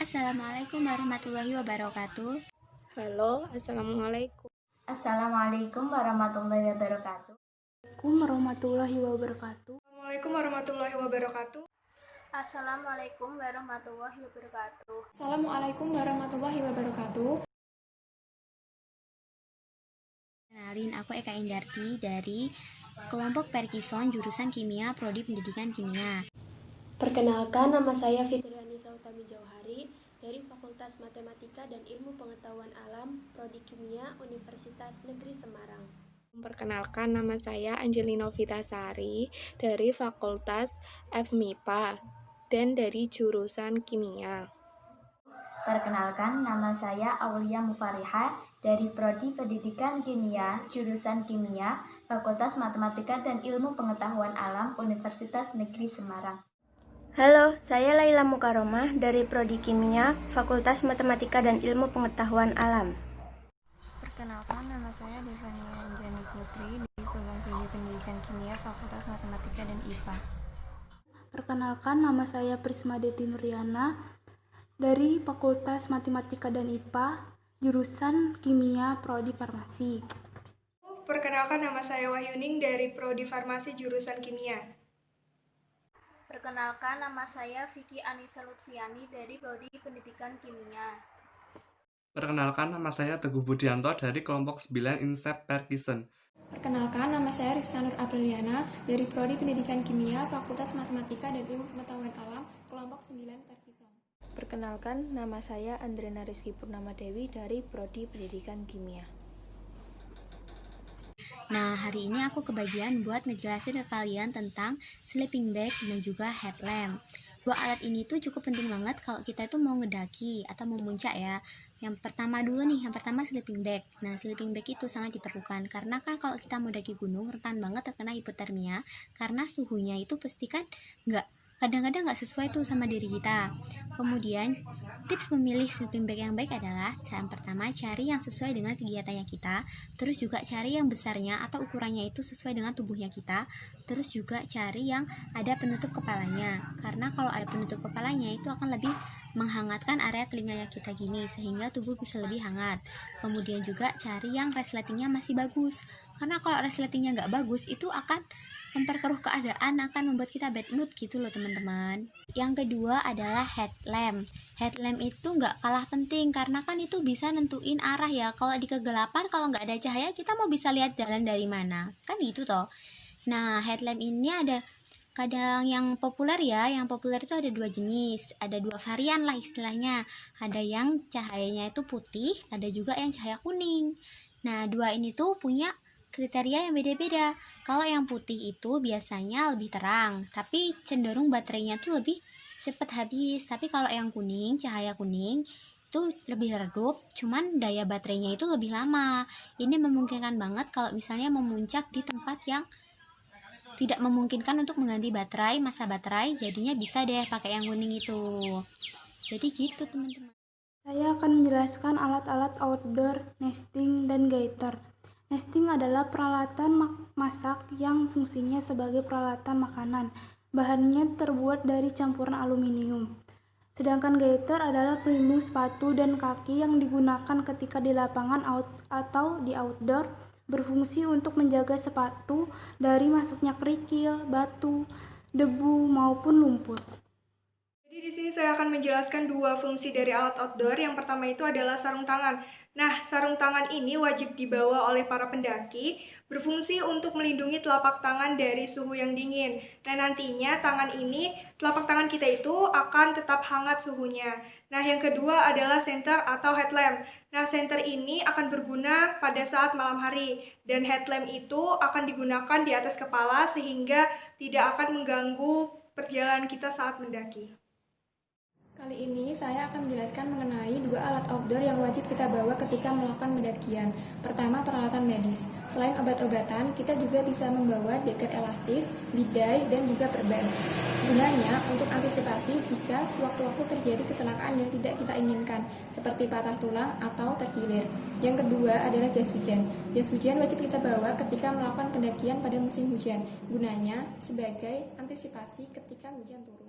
Assalamualaikum warahmatullahi wabarakatuh. Halo, Assalamualaikum. Assalamualaikum warahmatullahi wabarakatuh. Assalamualaikum warahmatullahi wabarakatuh. Assalamualaikum warahmatullahi wabarakatuh. Assalamualaikum warahmatullahi wabarakatuh. Assalamualaikum warahmatullahi wabarakatuh. Kenalin, aku Eka Indarti dari kelompok Perkison jurusan Kimia Prodi Pendidikan Kimia. Perkenalkan, nama saya Fitriani Sautami Jauhari dari Fakultas Matematika dan Ilmu Pengetahuan Alam Prodi Kimia Universitas Negeri Semarang. Perkenalkan, nama saya Angelino Vitasari dari Fakultas FMIPA dan dari jurusan Kimia. Perkenalkan, nama saya Aulia Mufariha dari Prodi Pendidikan Kimia, jurusan Kimia, Fakultas Matematika dan Ilmu Pengetahuan Alam, Universitas Negeri Semarang. Halo, saya Laila Mukaromah dari Prodi Kimia, Fakultas Matematika dan Ilmu Pengetahuan Alam. Perkenalkan, nama saya Devania Anjani Putri dari Program Studi Pendidikan Kimia, Fakultas Matematika dan IPA. Perkenalkan, nama saya Prisma Deti Nuriana dari Fakultas Matematika dan IPA, jurusan Kimia Prodi Farmasi. Perkenalkan, nama saya Wahyuning dari Prodi Farmasi jurusan Kimia. Perkenalkan, nama saya Vicky Anissa Lutfiani dari Prodi Pendidikan Kimia. Perkenalkan, nama saya Teguh Budianto dari kelompok 9 INSEP Perkison. Perkenalkan, nama saya Rizka Nur Apriliana dari Prodi Pendidikan Kimia, Fakultas Matematika dan Ilmu Pengetahuan Alam, kelompok 9 Perkison. Perkenalkan, nama saya Andrena Rizky Purnama Dewi dari Prodi Pendidikan Kimia. Nah, hari ini aku kebagian buat ngejelasin ke kalian tentang sleeping bag dan juga headlamp. Dua alat ini tuh cukup penting banget kalau kita itu mau ngedaki atau mau muncak ya. Yang pertama sleeping bag. Nah, sleeping bag itu sangat diperlukan karena kan kalau kita mau daki gunung rentan banget terkena hipotermia karena suhunya itu pasti kan kadang-kadang nggak sesuai tuh sama diri kita. Kemudian tips memilih sleeping bag yang baik adalah yang pertama cari yang sesuai dengan kegiatannya kita, terus juga cari yang besarnya atau ukurannya itu sesuai dengan tubuhnya kita, terus juga cari yang ada penutup kepalanya karena kalau ada penutup kepalanya itu akan lebih menghangatkan area telinganya kita gini sehingga tubuh bisa lebih hangat. Kemudian juga cari yang resletingnya masih bagus karena kalau resletingnya nggak bagus itu akan memperkeruh keadaan, akan membuat kita bad mood gitu loh teman-teman. Yang kedua adalah headlamp. Headlamp itu nggak kalah penting karena kan itu bisa nentuin arah ya. Kalau di kegelapan, kalau nggak ada cahaya kita mau bisa lihat jalan dari mana, kan gitu toh. Nah, headlamp ini ada kadang yang populer ya. Yang populer itu ada dua jenis, ada dua varian lah istilahnya. Ada yang cahayanya itu putih, ada juga yang cahaya kuning. Nah, dua ini tuh punya kriteria yang beda-beda. Kalau yang putih itu biasanya lebih terang, tapi cenderung baterainya tuh lebih cepat habis. Tapi kalau yang kuning, cahaya kuning itu lebih redup, cuman daya baterainya itu lebih lama. Ini memungkinkan banget kalau misalnya memuncak di tempat yang tidak memungkinkan untuk mengganti baterai, masa baterai, jadinya bisa deh pakai yang kuning itu. Jadi gitu teman-teman. Saya akan menjelaskan alat-alat outdoor, nesting, dan gaiter. Nesting adalah peralatan masak yang fungsinya sebagai peralatan makanan. Bahannya terbuat dari campuran aluminium. Sedangkan gaiter adalah pelindung sepatu dan kaki yang digunakan ketika di lapangan atau di outdoor, berfungsi untuk menjaga sepatu dari masuknya kerikil, batu, debu, maupun lumpur. Jadi di sini saya akan menjelaskan dua fungsi dari alat outdoor. Yang pertama itu adalah sarung tangan. Nah, sarung tangan ini wajib dibawa oleh para pendaki, berfungsi untuk melindungi telapak tangan dari suhu yang dingin. Nah, nantinya telapak tangan kita itu akan tetap hangat suhunya. Nah, yang kedua adalah senter atau headlamp. Nah, senter ini akan berguna pada saat malam hari, dan headlamp itu akan digunakan di atas kepala sehingga tidak akan mengganggu perjalanan kita saat mendaki. Kali ini saya akan menjelaskan mengenai dua alat outdoor yang wajib kita bawa ketika melakukan pendakian. Pertama, peralatan medis. Selain obat-obatan, kita juga bisa membawa jaket elastis, bidai, dan juga perban. Gunanya untuk antisipasi jika sewaktu-waktu terjadi kecelakaan yang tidak kita inginkan, seperti patah tulang atau terkilir. Yang kedua adalah jas hujan. Jas hujan wajib kita bawa ketika melakukan pendakian pada musim hujan. Gunanya sebagai antisipasi ketika hujan turun.